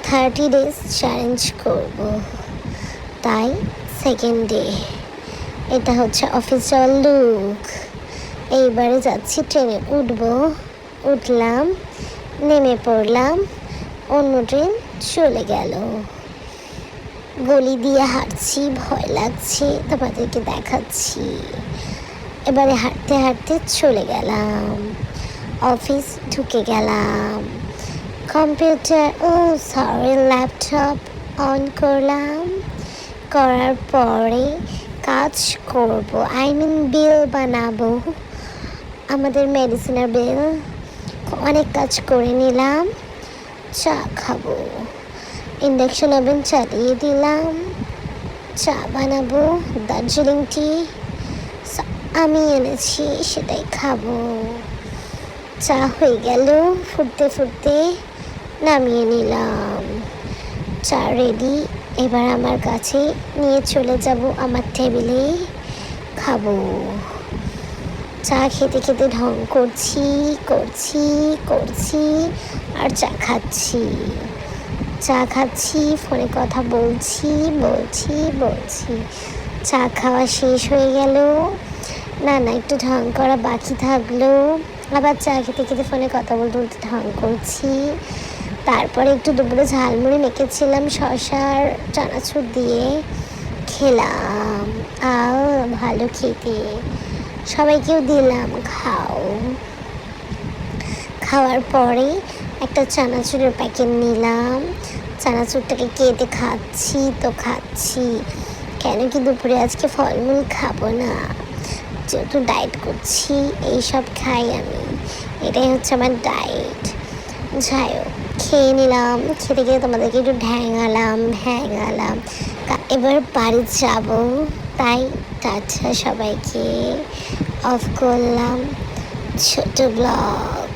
30 days challenge করব, তাই second day. এটা হচ্ছে অফিস যাওয়ার লুক। এইবারে যাচ্ছি ট্রেনে, উঠলাম, নেমে পড়লাম, অন্য ট্রেন চলে গেল। গলি দিয়ে হাঁটছি, ভয় লাগছে, তোমাদেরকে দেখাচ্ছি। এবারে হাঁটতে হাঁটতে চলে গেলাম, অফিস ঢুকে গেলাম, কম্পিউটার ল্যাপটপ অন করলাম। করার পরে কাজ করব, বিল বানাবো, আমাদের মেডিসিনের বিল। অনেক কাজ করে নিলাম, চা খাবো, ইন্ডাকশন ওভেন চালিয়ে দিলাম, চা বানাবো, দার্জিলিং টি আমি এনেছি, সেটাই খাবো। চা হয়ে গেল, ফুটতে ফুটতে নামিয়ে নিলাম, চা রেডি। এবার আমার কাছে নিয়ে চলে যাব আমার টেবিলে, খাবো। চা খেতে খেতে ঢং করছি আর চা খাচ্ছি, ফোনে কথা বলছি। চা খাওয়া শেষ হয়ে গেল, না একটু ঢং করা বাকি থাকলো। আবার চা খেতে খেতে ফোনে কথা বলতে ঢং করছি। তারপরে একটু দুপুরে ঝালমুড়ি মেখেছিলাম শসার চানাচুর দিয়ে, খেলাম। ভালো খেতে, সবাইকেও দিলাম, খাওয়ার পরে একটা চানাচুরের প্যাকেট নিলাম, চানাচুরটাকে কেটে খাচ্ছি। কেন কি দুপুরে আজকে ফলমূল খাবো না, যেহেতু ডায়েট করছি, এইসব খাই আমি, এটাই হচ্ছে আমার ডায়েট। যাই হোক, খেয়ে নিলাম, খেতে খেতে তোমাদেরকে একটু ঢ্যাঙালাম। এবার বাড়ি যাব, তাই টাটা সবাইকে। অফ করলাম ছোট ব্লগ।